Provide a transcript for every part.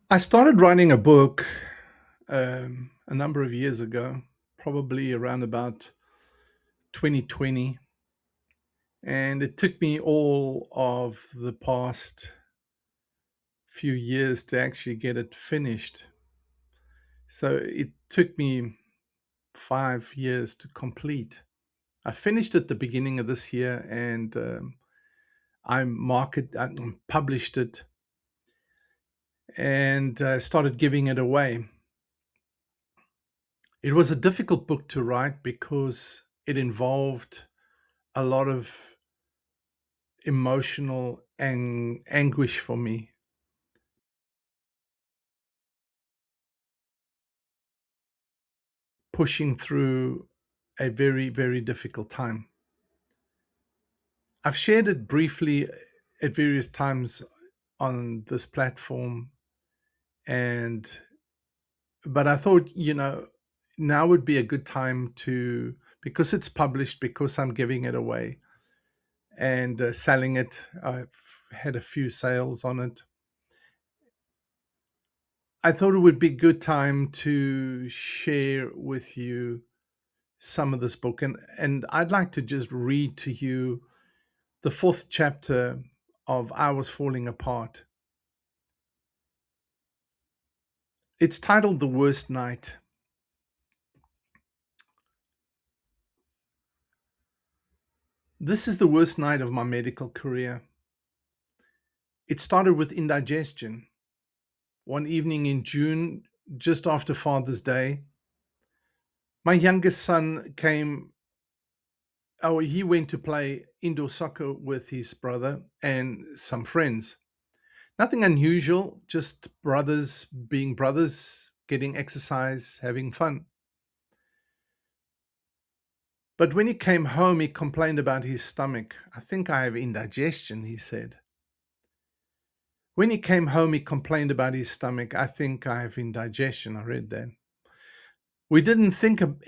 I started writing a book a number of years ago, probably around about 2020. And it took me all of the past few years to actually get it finished. So it took me 5 years to complete. I finished at the beginning of this year and I published it and started giving it away. It was a difficult book to write because it involved a lot of emotional anguish for me, pushing through a very, very difficult time. I've shared it briefly at various times on this platform, and but I thought, now would be a good time to, because it's published, because I'm giving it away and selling it. I've had a few sales on it. I thought it would be a good time to share with you some of this book, and I'd like to just read to you the fourth chapter of I Was Falling Apart. It's titled The Worst Night. This is the worst night of my medical career. It started with indigestion. One evening in June, just after Father's Day, my youngest son came. Oh, he went to play indoor soccer with his brother and some friends. Nothing unusual, just brothers being brothers, getting exercise, having fun. But when he came home, he complained about his stomach. I think I have indigestion, he said. When he came home, he complained about his stomach. I think I have indigestion. I read that. We didn't think of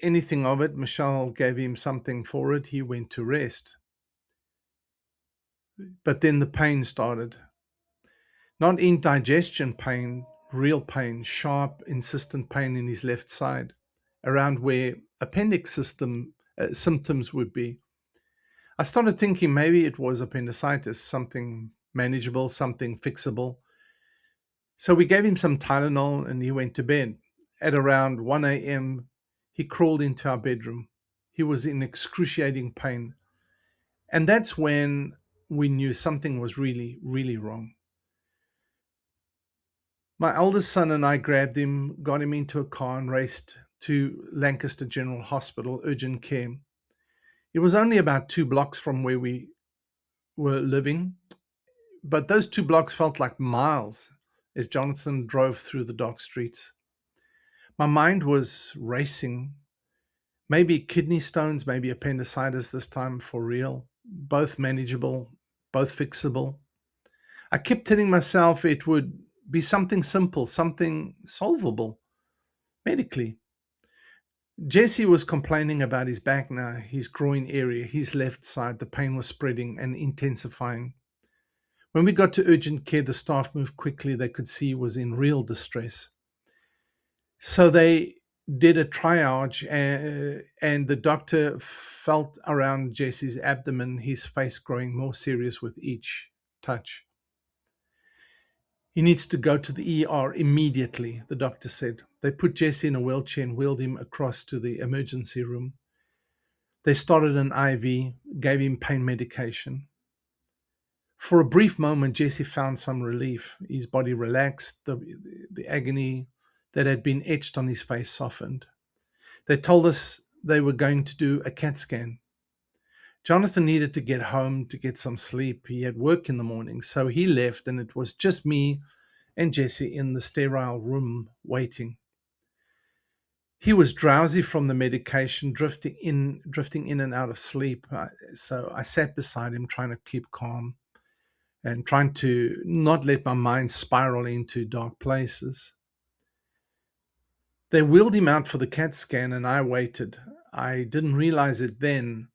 anything of it. Michelle gave him something for it. He went to rest. But then the pain started. Not indigestion pain, real pain, sharp, insistent pain in his left side, around where appendix symptoms would be. I started thinking maybe it was appendicitis, something manageable, something fixable. So we gave him some Tylenol and he went to bed. At around 1 a.m., he crawled into our bedroom. He was in excruciating pain. And that's when we knew something was really, really wrong. My oldest son and I grabbed him, got him into a car, and raced to Lancaster General Hospital, urgent care. It was only about 2 blocks from where we were living, but those 2 blocks felt like miles as Jonathan drove through the dark streets. My mind was racing. Maybe kidney stones, maybe appendicitis this time for real. Both manageable, both fixable. I kept telling myself it would be something simple, something solvable medically. Jesse was complaining about his back now, his groin area, his left side. The pain was spreading and intensifying. When we got to urgent care, the staff moved quickly. They could see he was in real distress. So they did a triage, and the doctor felt around Jesse's abdomen, his face growing more serious with each touch. He needs to go to the ER immediately, the doctor said. They put Jesse in a wheelchair and wheeled him across to the emergency room. They started an IV, gave him pain medication. For a brief moment, Jesse found some relief. His body relaxed, the agony that had been etched on his face softened. They told us they were going to do a CAT scan. Jonathan needed to get home to get some sleep. He had work in the morning, so he left, and it was just me and Jesse in the sterile room waiting. He was drowsy from the medication, drifting in and out of sleep. So I sat beside him, trying to keep calm and trying to not let my mind spiral into dark places. They wheeled him out for the CAT scan, and I waited. I didn't realize it then,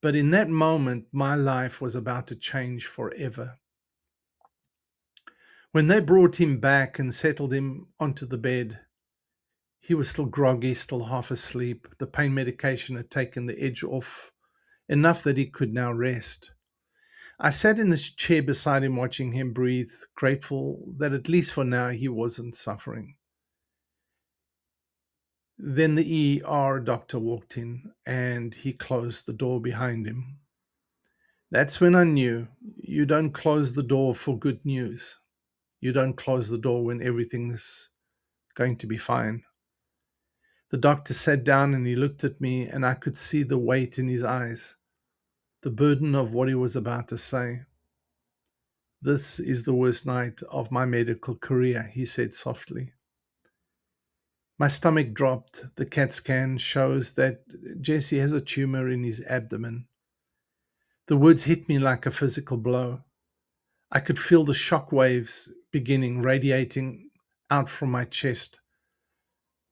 but in that moment, my life was about to change forever. When they brought him back and settled him onto the bed, he was still groggy, still half asleep. The pain medication had taken the edge off, enough that he could now rest. I sat in the chair beside him, watching him breathe, grateful that at least for now he wasn't suffering. Then the ER doctor walked in and he closed the door behind him. That's when I knew you don't close the door for good news. You don't close the door when everything's going to be fine. The doctor sat down and he looked at me, and I could see the weight in his eyes, the burden of what he was about to say. This is the worst night of my medical career, he said softly. My stomach dropped. The CAT scan shows that Jesse has a tumor in his abdomen. The words hit me like a physical blow. I could feel the shock waves beginning, radiating out from my chest,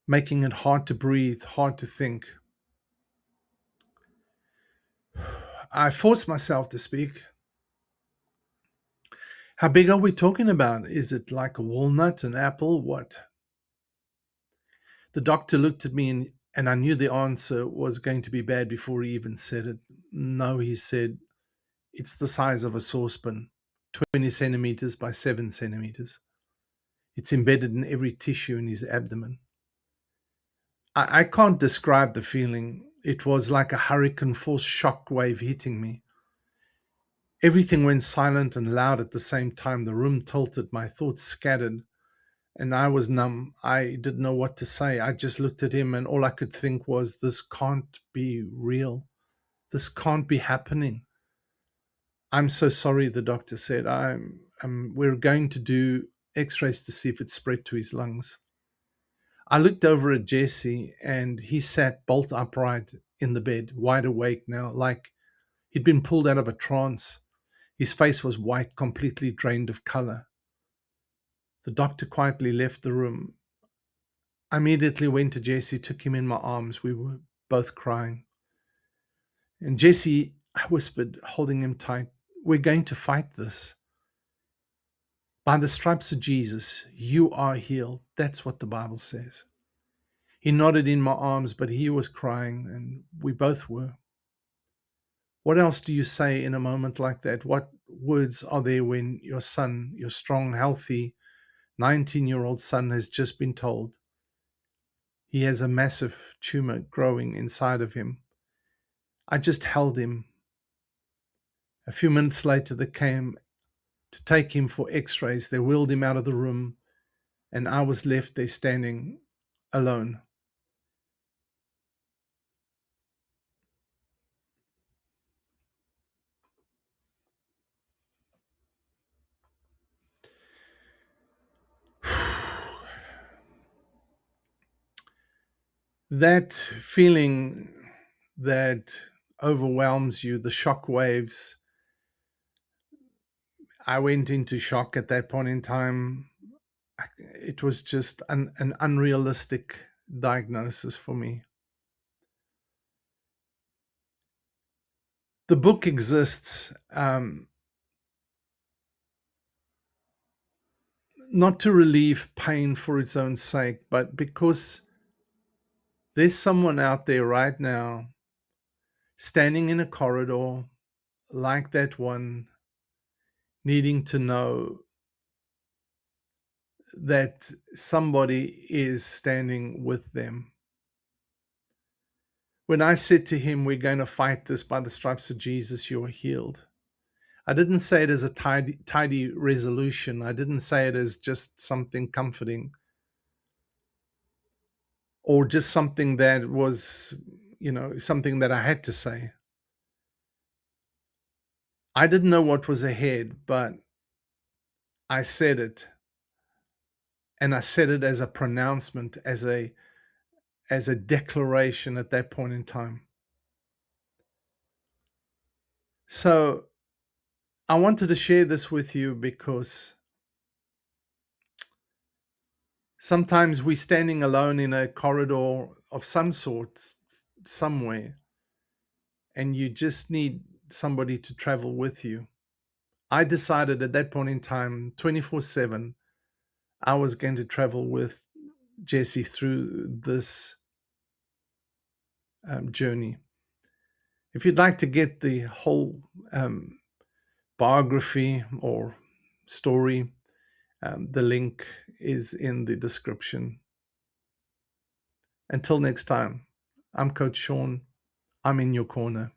making it hard to breathe, hard to think. I forced myself to speak. How big are we talking about? Is it like a walnut, an apple? What? The doctor looked at me and I knew the answer was going to be bad before he even said it. No, he said, it's the size of a saucepan, 20 centimeters by 7 centimeters. It's embedded in every tissue in his abdomen. I can't describe the feeling. It was like a hurricane force shock wave hitting me. Everything went silent and loud at the same time. The room tilted, my thoughts scattered, and I was numb. I didn't know what to say. I just looked at him, and all I could think was, this can't be real. This can't be happening. I'm so sorry, the doctor said. We're going to do x-rays to see if it's spread to his lungs. I looked over at Jesse, and he sat bolt upright in the bed, wide awake now, like he'd been pulled out of a trance. His face was white, completely drained of color. The doctor quietly left the room. I immediately went to Jesse, took him in my arms. We were both crying. And Jesse, I whispered, holding him tight, we're going to fight this. By the stripes of Jesus, you are healed. That's what the Bible says. He nodded in my arms, but he was crying, and we both were. What else do you say in a moment like that? What words are there when your son, your strong, healthy 19-year-old son, has just been told he has a massive tumor growing inside of him? I just held him. A few minutes later, they came to take him for x-rays. They wheeled him out of the room, and I was left there standing alone. That feeling that overwhelms you, the shock waves. I went into shock at that point in time. It was just an unrealistic diagnosis for me. The book exists not to relieve pain for its own sake, but because there's someone out there right now standing in a corridor like that one, needing to know that somebody is standing with them. When I said to him, we're going to fight this, by the stripes of Jesus, you're healed, I didn't say it as a tidy resolution. I didn't say it as just something comforting or just something that was, something that I had to say. I didn't know what was ahead, but I said it. And I said it as a pronouncement, as a declaration at that point in time. So I wanted to share this with you because sometimes we're standing alone in a corridor of some sort, somewhere, and you just need somebody to travel with you. I decided at that point in time, 24/7, I was going to travel with Jesse through this journey. If you'd like to get the whole biography or story, the link is in the description. Until next time, I'm Coach Sean. I'm in your corner.